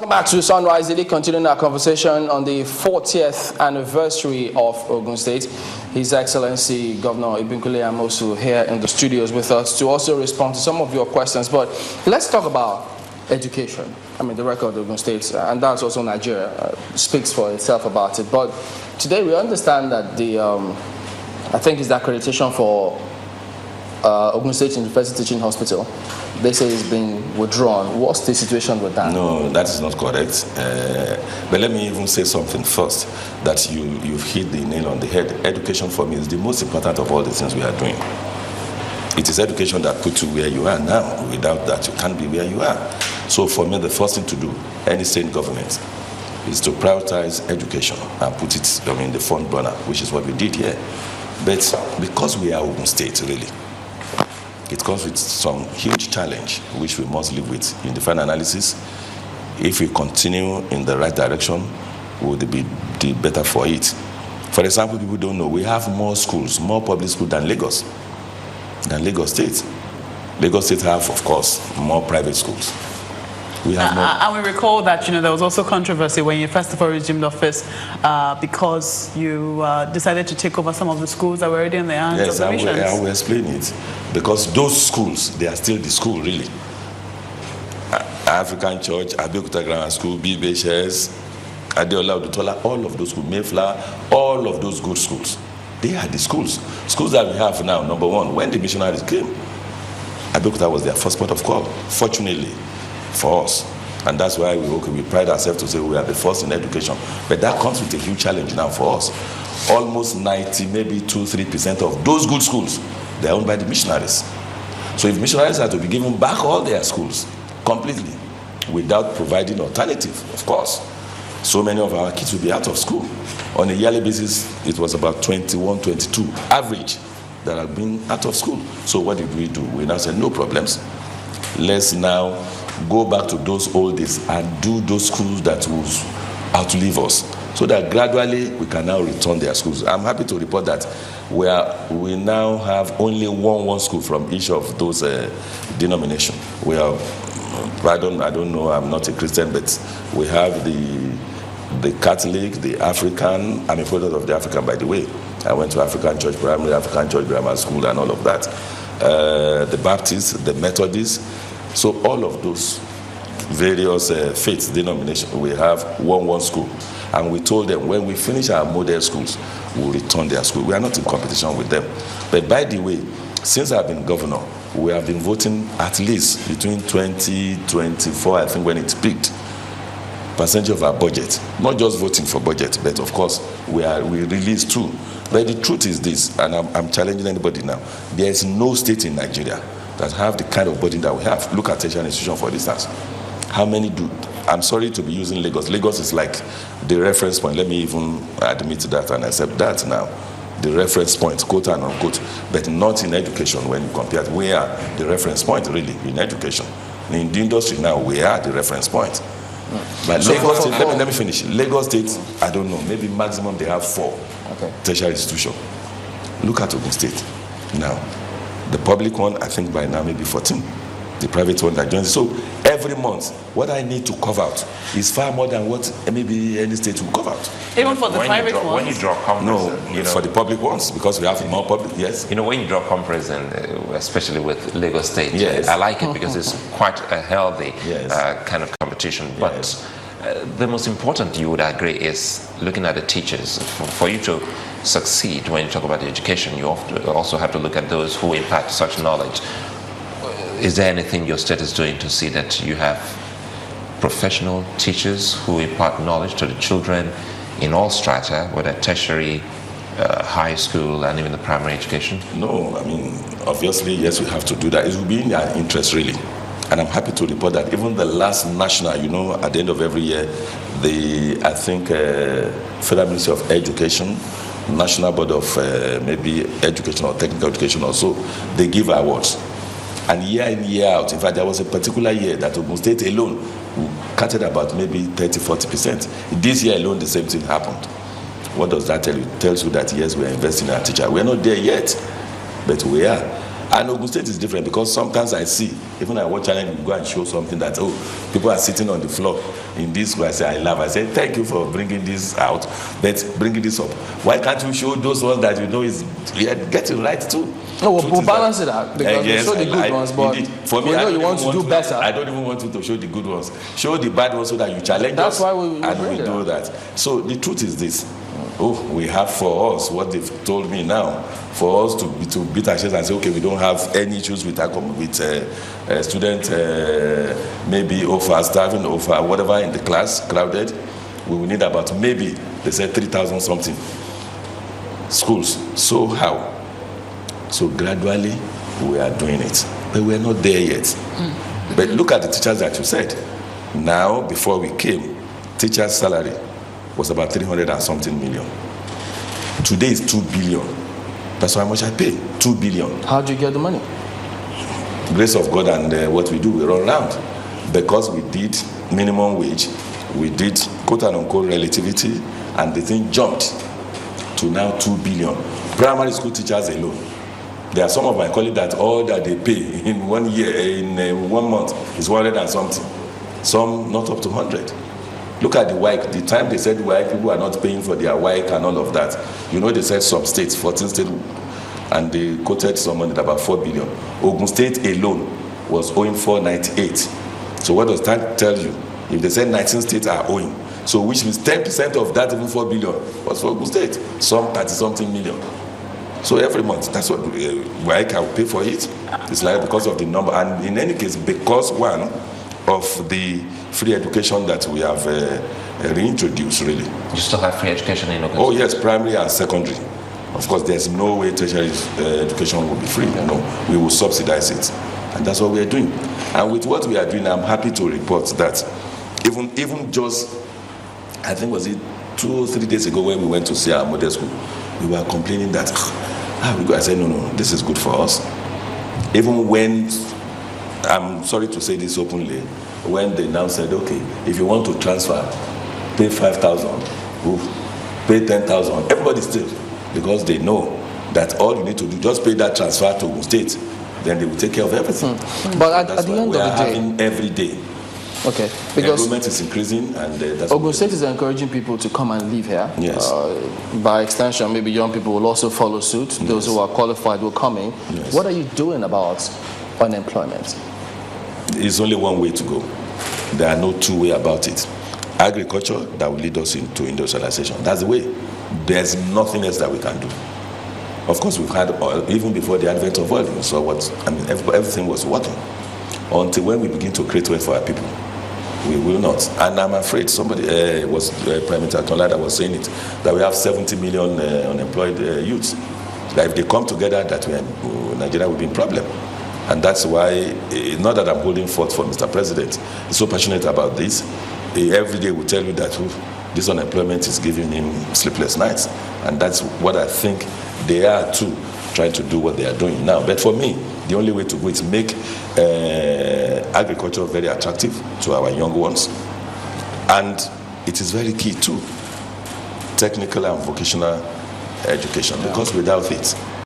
Welcome back to Sunrise Daily, continuing our conversation on the 40th anniversary of Ogun State. His Excellency Governor Gov Amosun here in the studios with us to also respond to some of your questions. But let's talk about education. I mean, the record of Ogun State, and that's also Nigeria, speaks for itself about it. But today we understand that I think it's the accreditation for Ogun State University Teaching Hospital. They say it's been withdrawn. What's the situation with that? No, that is not correct. But let me even say something first, that you've hit the nail on the head. Education for me is the most important of all the things we are doing. It is education that puts you where you are now. Without that, you can't be where you are. So for me, the first thing to do, any state government, is to prioritize education and put it in the front burner, which is what we did here. But because we are Ogun State, really, it comes with some huge challenge, which we must live with in the final analysis. If we continue in the right direction, would be the better for it. For example, people don't know, we have more schools, more public schools than Lagos State. Lagos State have, of course, more private schools. We have more. And we recall that there was also controversy when you first of all resumed office because you decided to take over some of the schools that were already in the hands of the missions. Yes, I will explain it. Because those schools, they are still the school, really. African Church, Abeokuta Grammar School, BBHS, Adeola Odutola, all of those schools, Mayflower, all of those good schools. They are the schools. Schools that we have now, number one, when the missionaries came, Abeokuta was their first port of call, fortunately for us. And that's why we pride ourselves to say we are the first in education. But that comes with a huge challenge now for us. Almost 90, maybe 2-3% of those good schools, they are owned by the missionaries. So if missionaries are to be given back all their schools completely without providing alternative, of course, so many of our kids will be out of school. On a yearly basis, it was about 21, 22 average that have been out of school. So what did we do? We now said, no problems. Let's now go back to those old days and do those schools that will outlive us, so that gradually we can now return their schools. I'm happy to report that we now have only one school from each of those denominations. We have, I don't know, I'm not a Christian, but we have the Catholic, the African. I'm a product of the African, by the way. I went to African Church Primary, African Church Grammar School, and all of that. The Baptists, the Methodists. So all of those various faith denominations, we have one school. And we told them when we finish our model schools, we'll return their school. We are not in competition with them. But by the way, since I've been governor, we have been voting at least between 2024, I think when it peaked, percentage of our budget. Not just voting for budget, but of course, we release too. But the truth is this, and I'm challenging anybody now, there is no state in Nigeria that have the kind of budget that we have. Look at tertiary institution, for instance. How many do? I'm sorry to be using Lagos. Lagos is like the reference point. Let me even admit that and accept that now. The reference point, quote and unquote, but not in education when you compare it. We are the reference point, really, in education. In the industry now, we are the reference point. But so Lagos State, let me finish. Lagos State, I don't know, maybe maximum they have 4 tertiary institutions. Look at Ogun State now. The public one, I think by now maybe 14. The private one that joins. So every month, what I need to cover out is far more than what maybe any state will cover out. Even for the private ones? When you draw comparison, for the public ones, because we have more public, yes. When you draw comparison, especially with Lagos State, yes. I like it because it's quite a healthy kind of competition. But the most important, you would agree, is looking at the teachers. For you to succeed when you talk about education, you also have to look at those who impart such knowledge. Is there anything your state is doing to see that you have professional teachers who impart knowledge to the children in all strata, whether tertiary, high school, and even the primary education? No, I mean, obviously, yes, we have to do that. It will be in our interest, really. And I'm happy to report that even the last national, at the end of every year, I think Federal Ministry of Education, National Board of maybe Education or Technical Education also, they give awards. And year in, year out, in fact, there was a particular year that Ogun State alone counted about maybe 30-40%. This year alone, the same thing happened. What does that tell you? It tells you that, yes, we are investing in our teacher. We are not there yet, but we are. And Ogun State is different because sometimes I see, even I watch channel, you go and show something that, people are sitting on the floor in this way. I say, I laugh. I say, thank you for bringing this out, but bringing this up. Why can't you show those ones that is getting right too? No, we'll balance it out because we show the good ones, but for me, you want to do better. I don't even want you to show the good ones. Show the bad ones so that you challenge That's us. Why we do that. So the truth is this. We have for us what they've told me now, for us to beat our chest and say, okay, we don't have any issues with student maybe over starving, over whatever in the class, crowded. We will need about maybe, they said 3,000 something schools. So how? So gradually we are doing it, but we're not there yet. But look at the teachers that you said. Now, before we came, teachers' salary was about 300 and something million. Today is 2 billion. That's how much I pay, 2 billion. How do you get the money? Grace of God and what we do, we run around. Because we did minimum wage, we did quote and unquote relativity, and the thing jumped to now 2 billion. Primary school teachers alone. There are some of my colleagues that all that they pay in 1 year, in 1 month, is 100 and something. Some not up to 100. Look at the WAEC. The time they said WAEC, people are not paying for their WAEC and all of that. They said some states, 14 states, and they quoted some money about 4 billion. Ogun State alone was owing 498. So what does that tell you? If they said 19 states are owing, so which means 10% of that, even 4 billion, was for Ogun State. Some 30-something million. So every month, that's what WAEC will pay for it. It's like because of the number, and in any case, because one of the free education that we have reintroduced, really. You still have free education in Ogun? Oh yes, primary and secondary. Of course, there's no way tertiary education will be free. We will subsidize it, and that's what we are doing. And with what we are doing, I'm happy to report that even just, I think was it 2 or 3 days ago when we went to see our model school, we were complaining that I said no, this is good for us. Even when, I'm sorry to say this openly, when they now said, okay, if you want to transfer, pay 5,000, pay 10,000, everybody still, because they know that all you need to do, just pay that transfer to Ogun State, then they will take care of everything. But at the end of the day, having every day. Okay, because enrollment is increasing, and that's Ogun State is encouraging people to come and live here. Yes. By extension, maybe young people will also follow suit. Those who are qualified will come in. Yes. What are you doing about unemployment? It's only one way to go. There are no two way about it. Agriculture that will lead us into industrialization. That's the way. There's nothing else that we can do. Of course, we've had oil, even before the advent of oil. So everything was working. Until when we begin to create wealth for our people, we will not. And I'm afraid somebody was Prime Minister Tonla that was saying it, that we have 70 million unemployed youths. That if they come together, that Nigeria will be in problem. And that's why, not that I'm holding forth for Mr. President, he's so passionate about this. Every day will tell you that this unemployment is giving him sleepless nights. And that's what I think they are too, trying to do what they are doing now. But for me, the only way to go is make agriculture very attractive to our young ones. And it is very key too, technical and vocational education, because without it,